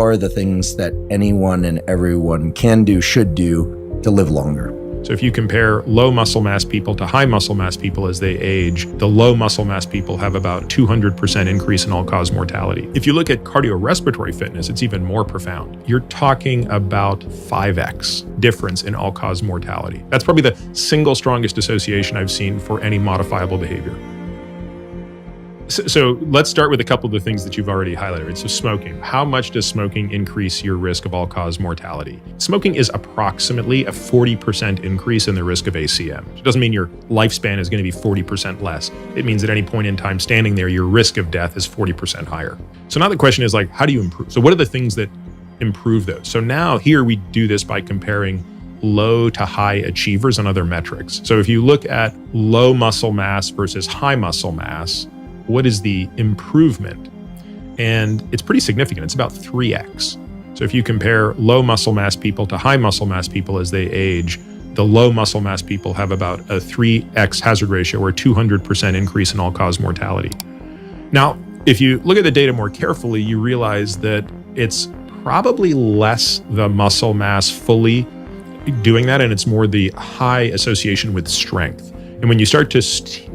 are the things that anyone and everyone can do, should do to live longer? So if you compare low muscle mass people to high muscle mass people as they age, the low muscle mass people have about 200% increase in all-cause mortality. If you look at cardiorespiratory fitness, it's even more profound. You're talking about 5x difference in all-cause mortality. That's probably the single strongest association I've seen for any modifiable behavior. So let's start with a couple of the things that you've already highlighted. So smoking. How much does smoking increase your risk of all-cause mortality? Smoking is approximately a 40% increase in the risk of ACM. It doesn't mean your lifespan is going to be 40% less. It means at any point in time standing there, your risk of death is 40% higher. So now the question is how do you improve? So what are the things that improve those? So now here we do this by comparing low to high achievers on other metrics. So if you look at low muscle mass versus high muscle mass, what is the improvement? And it's pretty significant. It's about 3x. So if you compare low muscle mass people to high muscle mass people as they age, the low muscle mass people have about a 3x hazard ratio or 200% increase in all-cause mortality. Now, if you look at the data more carefully, you realize that it's probably less the muscle mass fully doing that, and it's more the high association with strength. And when you start to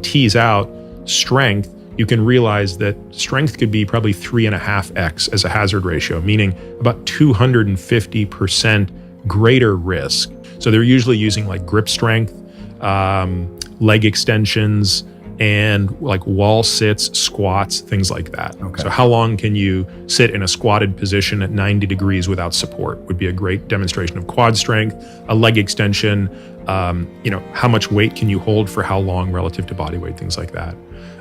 tease out strength, you can realize that strength could be probably 3.5x as a hazard ratio, meaning about 250% greater risk. So they're usually using grip strength, leg extensions, and wall sits, squats, things like that. Okay. So how long can you sit in a squatted position at 90 degrees without support would be a great demonstration of quad strength. A leg extension, how much weight can you hold for how long relative to body weight, things like that.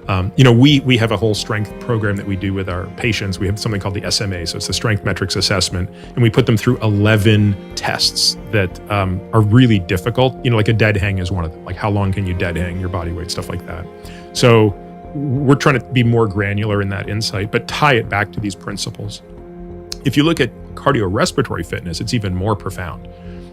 We have a whole strength program that we do with our patients. We have something called the SMA, so it's the Strength Metrics Assessment, and we put them through 11 tests that are really difficult. Like a dead hang is one of them. How long can you dead hang your body weight, stuff like that. So we're trying to be more granular in that insight, but tie it back to these principles. If you look at cardiorespiratory fitness, it's even more profound.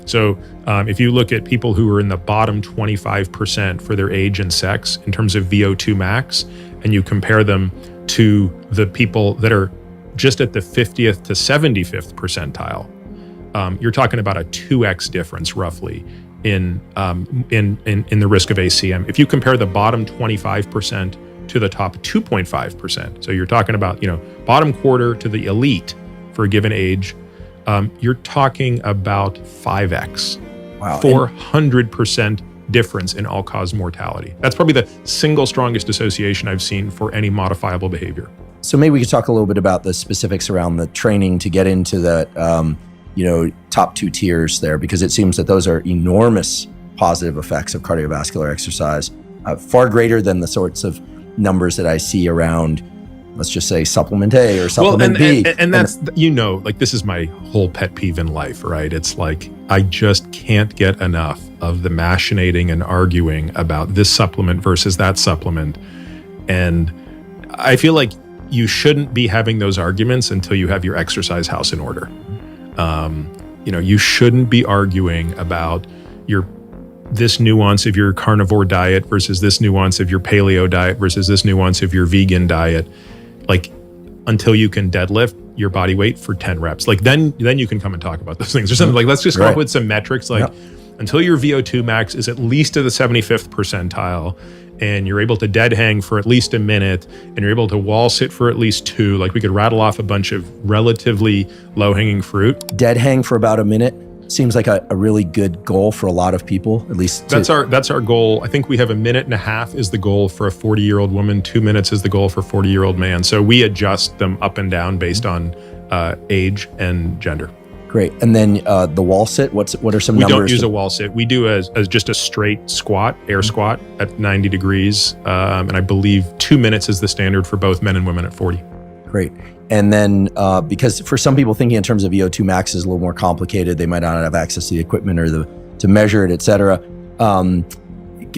So if you look at people who are in the bottom 25% for their age and sex in terms of VO2 max, and you compare them to the people that are just at the 50th to 75th percentile, you're talking about a 2x difference roughly in the risk of ACM. If you compare the bottom 25% to the top 2.5%, so you're talking about bottom quarter to the elite for a given age, you're talking about 5x, wow, 400% difference in all-cause mortality. That's probably the single strongest association I've seen for any modifiable behavior. So maybe we could talk a little bit about the specifics around the training to get into the top two tiers there, because it seems that those are enormous positive effects of cardiovascular exercise, far greater than the sorts of numbers that I see around, let's just say, supplement A or supplement B. And that's, this is my whole pet peeve in life, right? It's I just can't get enough of the machinating and arguing about this supplement versus that supplement. And I feel like you shouldn't be having those arguments until you have your exercise house in order. You shouldn't be arguing about this nuance of your carnivore diet versus this nuance of your paleo diet versus this nuance of your vegan diet, until you can deadlift your body weight for 10 reps. Then you can come and talk about those things or something. Let's just come up with some metrics, until your VO2 max is at least to the 75th percentile, and you're able to dead hang for at least a minute, and you're able to wall sit for at least 2, we could rattle off a bunch of relatively low-hanging fruit. Dead hang for about a minute seems like a really good goal for a lot of people, at least. That's our goal. I think we have 1.5 minutes is the goal for a 40-year-old woman, 2 minutes is the goal for a 40-year-old man. So we adjust them up and down based on age and gender. Great. And then the wall sit, what are some numbers? We don't use a wall sit. We do as just a straight squat, air squat at 90 degrees. And I believe 2 minutes is the standard for both men and women at 40. Great. And then because for some people thinking in terms of VO2 max is a little more complicated, they might not have access to the equipment or to measure it, et cetera.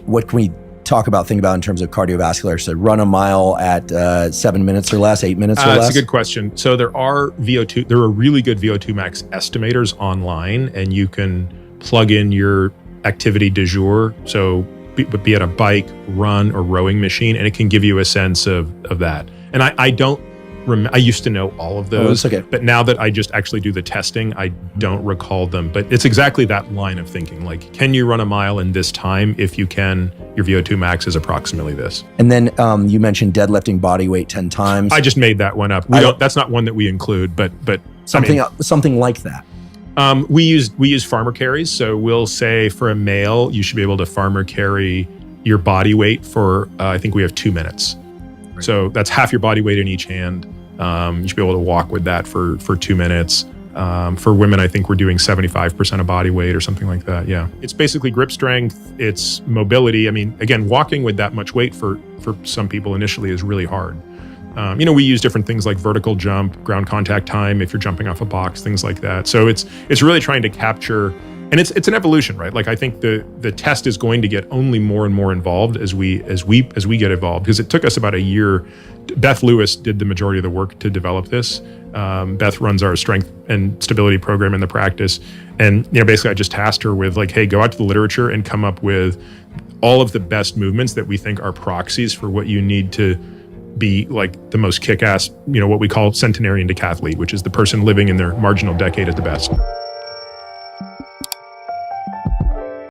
What can we think about in terms of cardiovascular? So run a mile at 7 minutes or less, 8 minutes or less? That's a good question. So there are really good VO2 max estimators online, and you can plug in your activity du jour. So be it a bike, run, or rowing machine, and it can give you a sense of that. And I don't I used to know all of those, that's okay. but now that I just actually do the testing, I don't recall them. But it's exactly that line of thinking. Like, can you run a mile in this time? If you can, your VO2 max is approximately this. And then you mentioned deadlifting body weight 10 times. I just made that one up. That's not one that we include, but something like that. We use farmer carries. So we'll say for a male, you should be able to farmer carry your body weight for, I think we have 2 minutes. Right. So that's half your body weight in each hand. You should be able to walk with that for 2 minutes. For women, I think we're doing 75% of body weight or something like that. Yeah. It's basically grip strength. It's mobility. I mean, again, walking with that much weight for some people initially is really hard. We use different things like vertical jump, ground contact time, if you're jumping off a box, things like that. So it's really trying to capture, and it's an evolution, right? Like, I think the test is going to get only more and more involved as we get involved, because it took us about a year. Beth Lewis did the majority of the work to develop this. Beth runs our strength and stability program in the practice. And, basically I just tasked her with, like, hey, go out to the literature and come up with all of the best movements that we think are proxies for what you need to be like the most kick-ass, what we call centenarian decathlete, which is the person living in their marginal decade at the best.